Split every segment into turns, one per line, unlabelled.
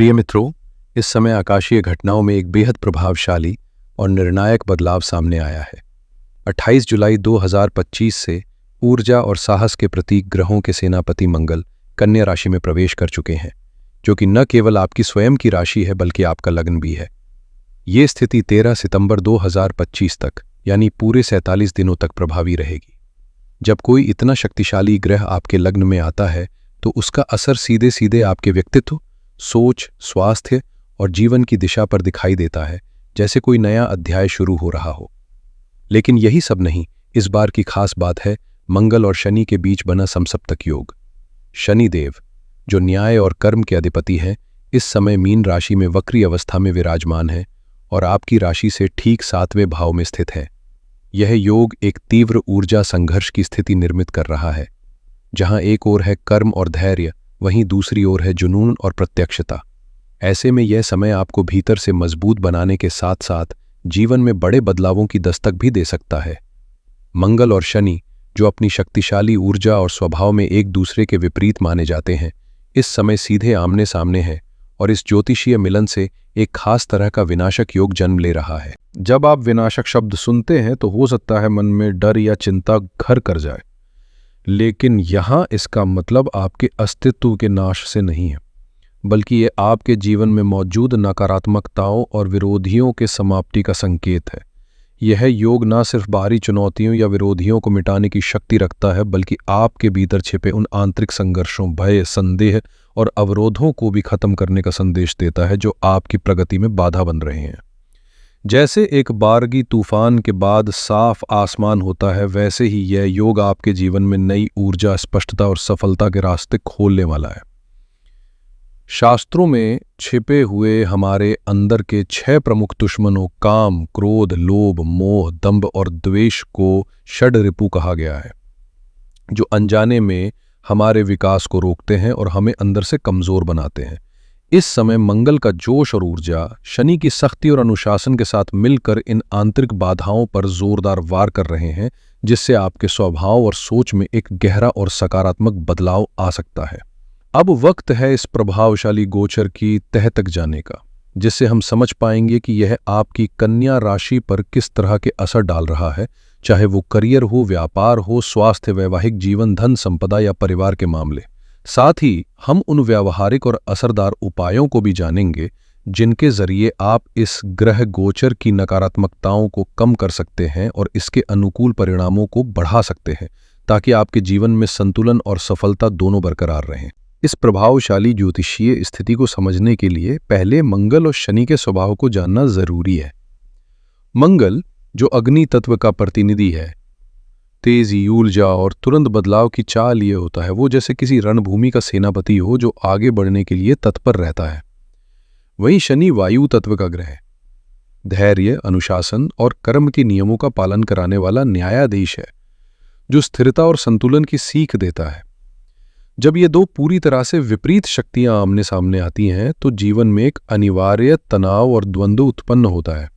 प्रिय मित्रों, इस समय आकाशीय घटनाओं में एक बेहद प्रभावशाली और निर्णायक बदलाव सामने आया है। 28 जुलाई 2025 से ऊर्जा और साहस के प्रतीक ग्रहों के सेनापति मंगल कन्या राशि में प्रवेश कर चुके हैं, जो कि न केवल आपकी स्वयं की राशि है बल्कि आपका लग्न भी है। ये स्थिति 13 सितंबर 2025 तक यानी पूरे 47 दिनों तक प्रभावी रहेगी। जब कोई इतना शक्तिशाली ग्रह आपके लग्न में आता है तो उसका असर सीधे सीधे आपके व्यक्तित्व, सोच, स्वास्थ्य और जीवन की दिशा पर दिखाई देता है, जैसे कोई नया अध्याय शुरू हो रहा हो। लेकिन यही सब नहीं, इस बार की खास बात है मंगल और शनि के बीच बना समसप्तक योग। शनिदेव, जो न्याय और कर्म के अधिपति हैं, इस समय मीन राशि में वक्री अवस्था में विराजमान है और आपकी राशि से ठीक 7वें भाव में स्थित है। यह योग एक तीव्र ऊर्जा संघर्ष की स्थिति निर्मित कर रहा है, जहां एक ओर है कर्म और धैर्य, वहीं दूसरी ओर है जुनून और प्रत्यक्षता। ऐसे में यह समय आपको भीतर से मजबूत बनाने के साथ साथ जीवन में बड़े बदलावों की दस्तक भी दे सकता है। मंगल और शनि, जो अपनी शक्तिशाली ऊर्जा और स्वभाव में एक दूसरे के विपरीत माने जाते हैं, इस समय सीधे आमने सामने हैं और इस ज्योतिषीय मिलन से एक खास तरह का विनाशक योग जन्म ले रहा है।
जब आप विनाशक शब्द सुनते हैं तो हो सकता है मन में डर या चिंता घर कर जाए, लेकिन यहाँ इसका मतलब आपके अस्तित्व के नाश से नहीं है, बल्कि ये आपके जीवन में मौजूद नकारात्मकताओं और विरोधियों के समाप्ति का संकेत है। यह योग न सिर्फ बाहरी चुनौतियों या विरोधियों को मिटाने की शक्ति रखता है, बल्कि आपके भीतर छिपे उन आंतरिक संघर्षों, भय, संदेह और अवरोधों को भी खत्म करने का संदेश देता है, जो आपकी प्रगति में बाधा बन रहे हैं। जैसे एक बारगी तूफान के बाद साफ आसमान होता है, वैसे ही यह योग आपके जीवन में नई ऊर्जा, स्पष्टता और सफलता के रास्ते खोलने वाला है। शास्त्रों में छिपे हुए हमारे अंदर के 6 प्रमुख दुश्मनों काम, क्रोध, लोभ, मोह, दंभ और द्वेष को षड्रिपु कहा गया है, जो अनजाने में हमारे विकास को रोकते हैं और हमें अंदर से कमजोर बनाते हैं। इस समय मंगल का जोश और ऊर्जा शनि की सख्ती और अनुशासन के साथ मिलकर इन आंतरिक बाधाओं पर जोरदार वार कर रहे हैं, जिससे आपके स्वभाव और सोच में एक गहरा और सकारात्मक बदलाव आ सकता है। अब वक्त है इस प्रभावशाली गोचर की तह तक जाने का, जिससे हम समझ पाएंगे कि यह आपकी कन्या राशि पर किस तरह के असर डाल रहा है, चाहे वो करियर हो, व्यापार हो, स्वास्थ्य, वैवाहिक जीवन, धन संपदा या परिवार के मामले। साथ ही हम उन व्यावहारिक और असरदार उपायों को भी जानेंगे जिनके जरिए आप इस ग्रह गोचर की नकारात्मकताओं को कम कर सकते हैं और इसके अनुकूल परिणामों को बढ़ा सकते हैं, ताकि आपके जीवन में संतुलन और सफलता दोनों बरकरार रहें। इस प्रभावशाली ज्योतिषीय स्थिति को समझने के लिए पहले मंगल और शनि के स्वभाव को जानना जरूरी है। मंगल, जो अग्नि तत्व का प्रतिनिधि है, तेजी, ऊर्जा और तुरंत बदलाव की चाह लिए होता है। वो जैसे किसी रणभूमि का सेनापति हो जो आगे बढ़ने के लिए तत्पर रहता है। वहीं शनि वायु तत्व का ग्रह है, धैर्य, अनुशासन और कर्म के नियमों का पालन कराने वाला न्यायाधीश है, जो स्थिरता और संतुलन की सीख देता है। जब ये दो पूरी तरह से विपरीत शक्तियां आमने सामने आती हैं तो जीवन में एक अनिवार्य तनाव और द्वंद्व उत्पन्न होता है।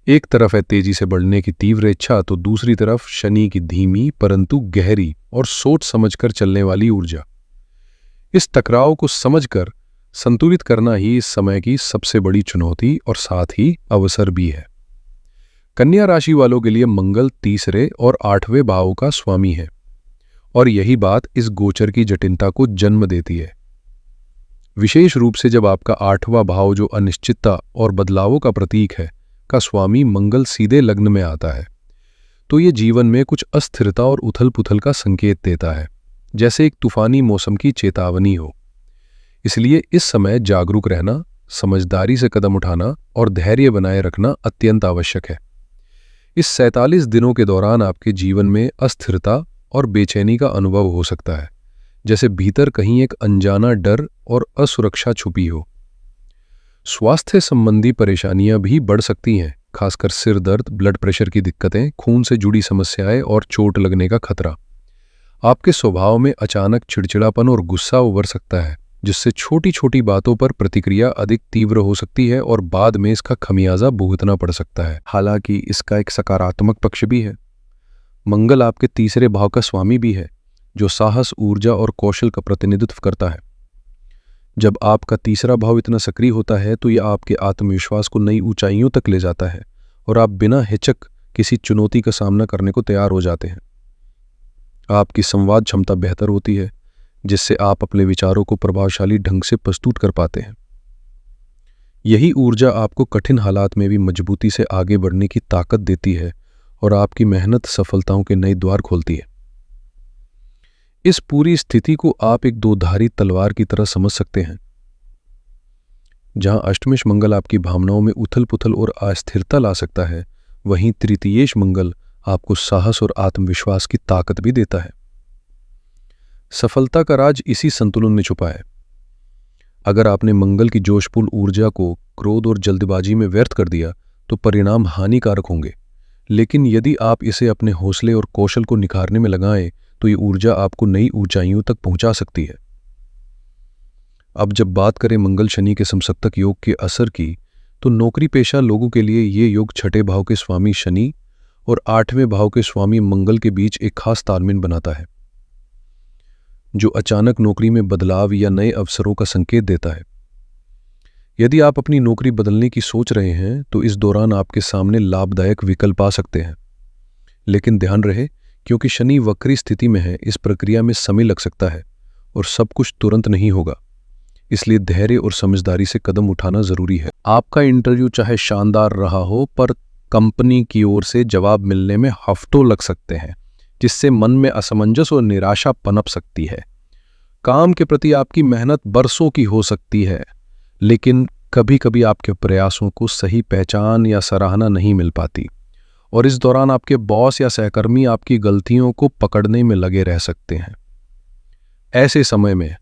एक तरफ है तेजी से बढ़ने की तीव्र इच्छा, तो दूसरी तरफ शनि की धीमी परंतु गहरी और सोच समझकर चलने वाली ऊर्जा। इस टकराव को समझकर संतुलित करना ही इस समय की सबसे बड़ी चुनौती और साथ ही अवसर भी है। कन्या राशि वालों के लिए मंगल 3 और 8वें भाव का स्वामी है और यही बात इस गोचर की जटिलता को जन्म देती है। विशेष रूप से जब आपका 8वां भाव, जो अनिश्चितता और बदलावों का प्रतीक है, का स्वामी मंगल सीधे लग्न में आता है, तो ये जीवन में कुछ अस्थिरता और उथल पुथल का संकेत देता है, जैसे एक तूफानी मौसम की चेतावनी हो। इसलिए इस समय जागरूक रहना, समझदारी से कदम उठाना और धैर्य बनाए रखना अत्यंत आवश्यक है। इस 47 दिनों के दौरान आपके जीवन में अस्थिरता और बेचैनी का अनुभव हो सकता है, जैसे भीतर कहीं एक अनजाना डर और असुरक्षा छुपी हो। स्वास्थ्य संबंधी परेशानियां भी बढ़ सकती हैं, खासकर सिर दर्द, ब्लड प्रेशर की दिक्कतें, खून से जुड़ी समस्याएं और चोट लगने का खतरा। आपके स्वभाव में अचानक चिड़चिड़ापन और गुस्सा उभर सकता है, जिससे छोटी छोटी बातों पर प्रतिक्रिया अधिक तीव्र हो सकती है और बाद में इसका खमियाजा भुगतना पड़ सकता है। हालांकि इसका एक सकारात्मक पक्ष भी है। मंगल आपके 3 भाव का स्वामी भी है, जो साहस, ऊर्जा और कौशल का प्रतिनिधित्व करता है। जब आपका तीसरा भाव इतना सक्रिय होता है तो यह आपके आत्मविश्वास को नई ऊंचाइयों तक ले जाता है और आप बिना हिचक किसी चुनौती का सामना करने को तैयार हो जाते हैं। आपकी संवाद क्षमता बेहतर होती है, जिससे आप अपने विचारों को प्रभावशाली ढंग से प्रस्तुत कर पाते हैं। यही ऊर्जा आपको कठिन हालात में भी मजबूती से आगे बढ़ने की ताकत देती है और आपकी मेहनत सफलताओं के नए द्वार खोलती है। इस पूरी स्थिति को आप एक दोधारी तलवार की तरह समझ सकते हैं। जहां अष्टमेश मंगल आपकी भावनाओं में उथल पुथल और अस्थिरता ला सकता है, वहीं तृतीयेश मंगल आपको साहस और आत्मविश्वास की ताकत भी देता है। सफलता का राज इसी संतुलन में छुपा है। अगर आपने मंगल की जोशपूर्ण ऊर्जा को क्रोध और जल्दबाजी में व्यर्थ कर दिया तो परिणाम हानिकारक होंगे, लेकिन यदि आप इसे अपने हौसले और कौशल को निखारने में लगाएं तो ये ऊर्जा आपको नई ऊंचाइयों तक पहुंचा सकती है। अब जब बात करें मंगल शनि के समसप्तक योग के असर की, तो नौकरी पेशा लोगों के लिए ये योग छठे भाव के स्वामी शनि और आठवें भाव के स्वामी मंगल के बीच एक खास तालमेल बनाता है, जो अचानक नौकरी में बदलाव या नए अवसरों का संकेत देता है। यदि आप अपनी नौकरी बदलने की सोच रहे हैं तो इस दौरान आपके सामने लाभदायक विकल्प आ सकते हैं, लेकिन ध्यान रहे क्योंकि शनि वक्री स्थिति में है, इस प्रक्रिया में समय लग सकता है और सब कुछ तुरंत नहीं होगा। इसलिए धैर्य और समझदारी से कदम उठाना जरूरी है। आपका इंटरव्यू चाहे शानदार रहा हो, पर कंपनी की ओर से जवाब मिलने में हफ्तों लग सकते हैं, जिससे मन में असमंजस और निराशा पनप सकती है। काम के प्रति आपकी मेहनत बरसों की हो सकती है, लेकिन कभी कभी आपके प्रयासों को सही पहचान या सराहना नहीं मिल पाती और इस दौरान आपके बॉस या सहकर्मी आपकी गलतियों को पकड़ने में लगे रह सकते हैं। ऐसे समय में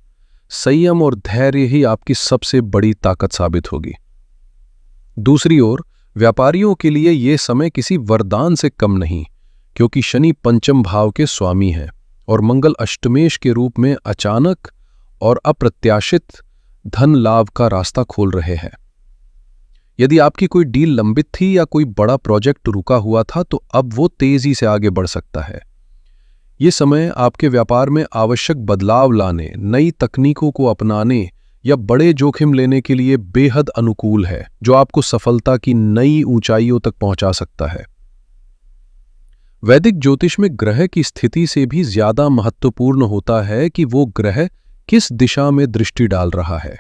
संयम और धैर्य ही आपकी सबसे बड़ी ताकत साबित होगी। दूसरी ओर व्यापारियों के लिए यह समय किसी वरदान से कम नहीं, क्योंकि शनि पंचम भाव के स्वामी है और मंगल अष्टमेश के रूप में अचानक और अप्रत्याशित धन लाभ का रास्ता खोल रहे हैं। यदि आपकी कोई डील लंबित थी या कोई बड़ा प्रोजेक्ट रुका हुआ था, तो अब वो तेजी से आगे बढ़ सकता है। ये समय आपके व्यापार में आवश्यक बदलाव लाने, नई तकनीकों को अपनाने या बड़े जोखिम लेने के लिए बेहद अनुकूल है, जो आपको सफलता की नई ऊंचाइयों तक पहुंचा सकता है। वैदिक ज्योतिष में ग्रह की स्थिति से भी ज्यादा महत्वपूर्ण होता है कि वो ग्रह किस दिशा में दृष्टि डाल रहा है।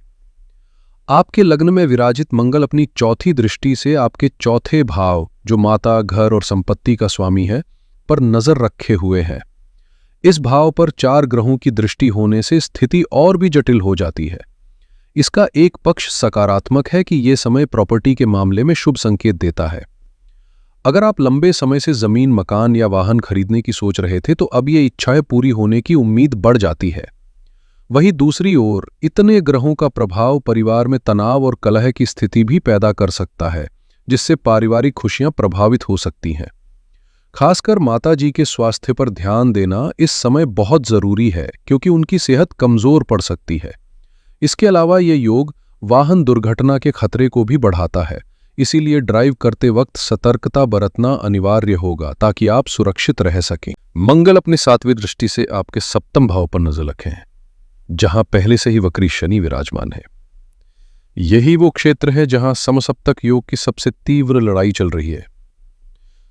आपके लग्न में विराजित मंगल अपनी चौथी दृष्टि से आपके चौथे भाव, जो माता, घर और संपत्ति का स्वामी है, पर नजर रखे हुए है। इस भाव पर 4 ग्रहों की दृष्टि होने से स्थिति और भी जटिल हो जाती है। इसका एक पक्ष सकारात्मक है कि यह समय प्रॉपर्टी के मामले में शुभ संकेत देता है। अगर आप लंबे समय से जमीन, मकान या वाहन खरीदने की सोच रहे थे, तो अब ये इच्छाएं पूरी होने की उम्मीद बढ़ जाती है। वहीं दूसरी ओर इतने ग्रहों का प्रभाव परिवार में तनाव और कलह की स्थिति भी पैदा कर सकता है, जिससे पारिवारिक खुशियां प्रभावित हो सकती हैं। खासकर माताजी के स्वास्थ्य पर ध्यान देना इस समय बहुत जरूरी है, क्योंकि उनकी सेहत कमजोर पड़ सकती है। इसके अलावा ये योग वाहन दुर्घटना के खतरे को भी बढ़ाता है, इसीलिए ड्राइव करते वक्त सतर्कता बरतना अनिवार्य होगा ताकि आप सुरक्षित रह सकें। मंगल अपनी 7वीं दृष्टि से आपके सप्तम भाव पर नजर रखें, जहां पहले से ही वक्री शनि विराजमान है। यही वो क्षेत्र है जहां समसप्तक योग की सबसे तीव्र लड़ाई चल रही है।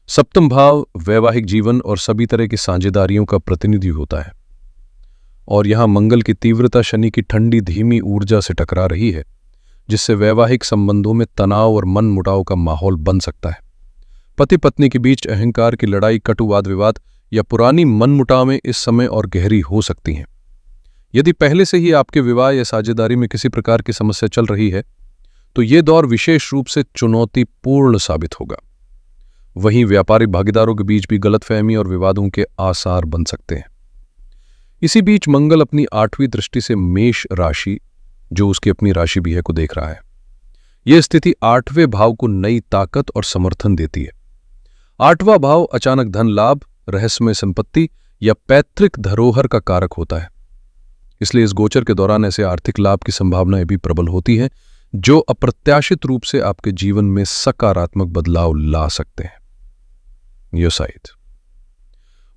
सप्तम भाव वैवाहिक जीवन और सभी तरह की साझेदारियों का प्रतिनिधि होता है, और यहां मंगल की तीव्रता शनि की ठंडी धीमी ऊर्जा से टकरा रही है, जिससे वैवाहिक संबंधों में तनाव और मन मुटाव का माहौल बन सकता है। पति पत्नी के बीच अहंकार की लड़ाई, कटु वाद विवाद या पुरानी मन मुटाव में इस समय और गहरी हो सकती हैं। यदि पहले से ही आपके विवाह या साझेदारी में किसी प्रकार की समस्या चल रही है, तो ये दौर विशेष रूप से चुनौतीपूर्ण साबित होगा। वहीं व्यापारिक भागीदारों के बीच भी गलतफहमी और विवादों के आसार बन सकते हैं। इसी बीच मंगल अपनी 8वीं दृष्टि से मेष राशि, जो उसकी अपनी राशि भी है, को देख रहा है। यह स्थिति 8वें भाव को नई ताकत और समर्थन देती है। 8वां भाव अचानक धन लाभ, रहस्यमय संपत्ति या पैतृक धरोहर का कारक होता है। इसलिए इस गोचर के दौरान ऐसे आर्थिक लाभ की संभावनाएं भी प्रबल होती हैं, जो अप्रत्याशित रूप से आपके जीवन में सकारात्मक बदलाव ला सकते हैं। योसाइट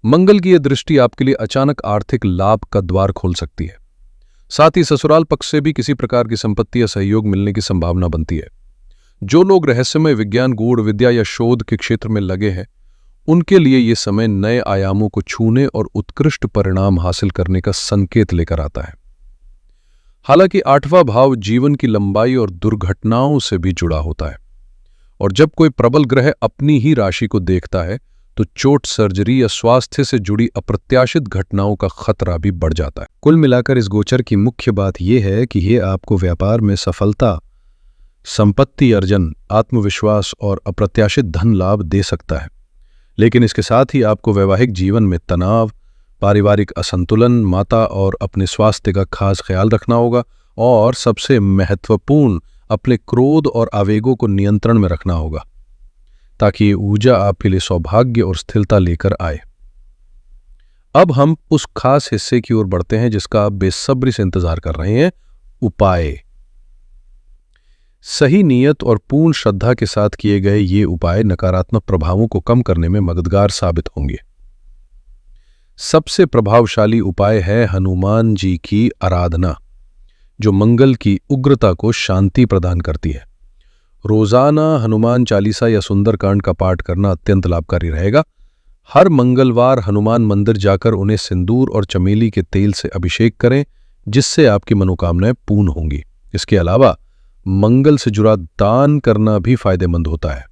मंगल की यह दृष्टि आपके लिए अचानक आर्थिक लाभ का द्वार खोल सकती है। साथ ही ससुराल पक्ष से भी किसी प्रकार की संपत्ति या सहयोग मिलने की संभावना बनती है। जो लोग रहस्यमय विज्ञान, गूढ़ विद्या या शोध के क्षेत्र में लगे हैं, उनके लिए ये समय नए आयामों को छूने और उत्कृष्ट परिणाम हासिल करने का संकेत लेकर आता है। हालांकि 8वां भाव जीवन की लंबाई और दुर्घटनाओं से भी जुड़ा होता है, और जब कोई प्रबल ग्रह अपनी ही राशि को देखता है तो चोट, सर्जरी या स्वास्थ्य से जुड़ी अप्रत्याशित घटनाओं का खतरा भी बढ़ जाता है।
कुल मिलाकर इस गोचर की मुख्य बात यह है कि यह आपको व्यापार में सफलता, संपत्ति अर्जन, आत्मविश्वास और अप्रत्याशित धन लाभ दे सकता है, लेकिन इसके साथ ही आपको वैवाहिक जीवन में तनाव, पारिवारिक असंतुलन, माता और अपने स्वास्थ्य का खास ख्याल रखना होगा, और सबसे महत्वपूर्ण, अपने क्रोध और आवेगों को नियंत्रण में रखना होगा ताकि ये ऊर्जा आपके लिए सौभाग्य और स्थिरता लेकर आए। अब हम उस खास हिस्से की ओर बढ़ते हैं जिसका आप बेसब्री से इंतजार कर रहे हैं, उपाय। सही नियत और पूर्ण श्रद्धा के साथ किए गए ये उपाय नकारात्मक प्रभावों को कम करने में मददगार साबित होंगे। सबसे प्रभावशाली उपाय है हनुमान जी की आराधना, जो मंगल की उग्रता को शांति प्रदान करती है। रोजाना हनुमान चालीसा या सुंदरकांड का पाठ करना अत्यंत लाभकारी रहेगा। हर मंगलवार हनुमान मंदिर जाकर उन्हें सिंदूर और चमेली के तेल से अभिषेक करें, जिससे आपकी मनोकामनाएं पूर्ण होंगी। इसके अलावा मंगल से जुड़ा दान करना भी फायदेमंद होता है।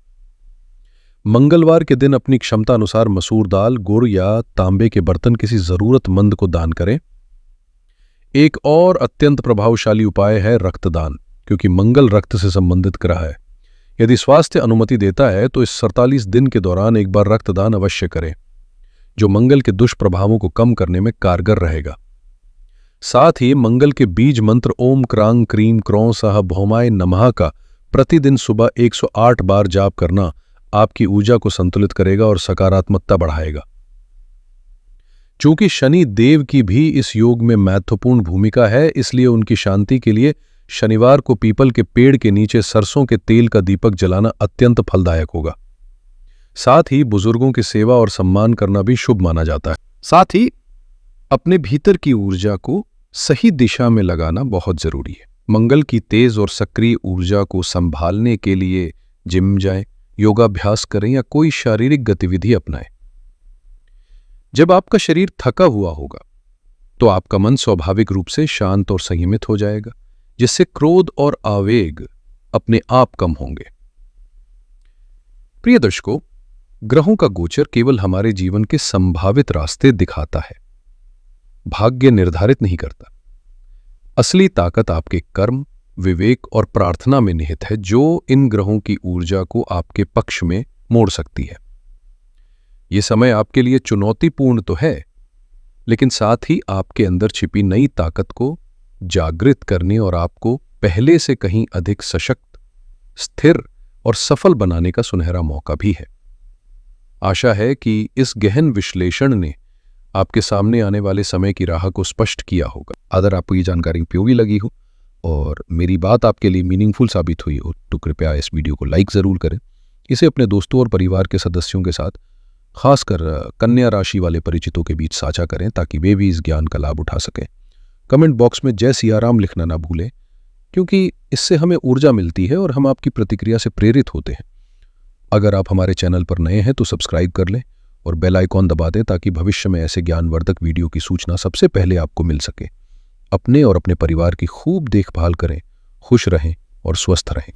मंगलवार के दिन अपनी क्षमता अनुसार मसूर दाल, गुड़ या तांबे के बर्तन किसी जरूरतमंद को दान करें। एक और अत्यंत प्रभावशाली उपाय है रक्तदान, क्योंकि मंगल रक्त से संबंधित ग्रह है। यदि स्वास्थ्य अनुमति देता है तो इस 47 दिन के दौरान एक बार रक्तदान अवश्य करें, जो मंगल के दुष्प्रभावों को कम करने में कारगर रहेगा। साथ ही मंगल के बीज मंत्र ओम क्रांग क्रीम क्रौं सह भौमाय नमः का प्रतिदिन सुबह 108 बार जाप करना आपकी ऊर्जा को संतुलित करेगा और सकारात्मकता बढ़ाएगा। चूंकि शनि देव की भी इस योग में महत्वपूर्ण भूमिका है, इसलिए उनकी शांति के लिए शनिवार को पीपल के पेड़ के नीचे सरसों के तेल का दीपक जलाना अत्यंत फलदायक होगा। साथ ही बुजुर्गों की सेवा और सम्मान करना भी शुभ माना जाता है। साथ ही अपने भीतर की ऊर्जा को सही दिशा में लगाना बहुत जरूरी है। मंगल की तेज और सक्रिय ऊर्जा को संभालने के लिए जिम जाएं, योगाभ्यास करें या कोई शारीरिक गतिविधि अपनाएं। जब आपका शरीर थका हुआ होगा तो आपका मन स्वाभाविक रूप से शांत और संयमित हो जाएगा, जिससे क्रोध और आवेग अपने आप कम होंगे। प्रिय दर्शकों, ग्रहों का गोचर केवल हमारे जीवन के संभावित रास्ते दिखाता है, भाग्य निर्धारित नहीं करता। असली ताकत आपके कर्म, विवेक और प्रार्थना में निहित है, जो इन ग्रहों की ऊर्जा को आपके पक्ष में मोड़ सकती है। यह समय आपके लिए चुनौतीपूर्ण तो है, लेकिन साथ ही आपके अंदर छिपी नई ताकत को जागृत करने और आपको पहले से कहीं अधिक सशक्त, स्थिर और सफल बनाने का सुनहरा मौका भी है। आशा है कि इस गहन विश्लेषण ने आपके सामने आने वाले समय की राह को स्पष्ट किया होगा। अगर आपको ये जानकारी उपयोगी लगी हो और मेरी बात आपके लिए मीनिंगफुल साबित हुई हो तो कृपया इस वीडियो को लाइक ज़रूर करें। इसे अपने दोस्तों और परिवार के सदस्यों के साथ, खासकर कन्या राशि वाले परिचितों के बीच साझा करें ताकि वे भी इस ज्ञान का लाभ उठा सकें। कमेंट बॉक्स में जय सियाराम लिखना ना भूलें, क्योंकि इससे हमें ऊर्जा मिलती है और हम आपकी प्रतिक्रिया से प्रेरित होते हैं। अगर आप हमारे चैनल पर नए हैं तो सब्सक्राइब कर लें और बेल आइकॉन दबा दें ताकि भविष्य में ऐसे ज्ञानवर्धक वीडियो की सूचना सबसे पहले आपको मिल सके। अपने और अपने परिवार की खूब देखभाल करें, खुश रहें और स्वस्थ रहें।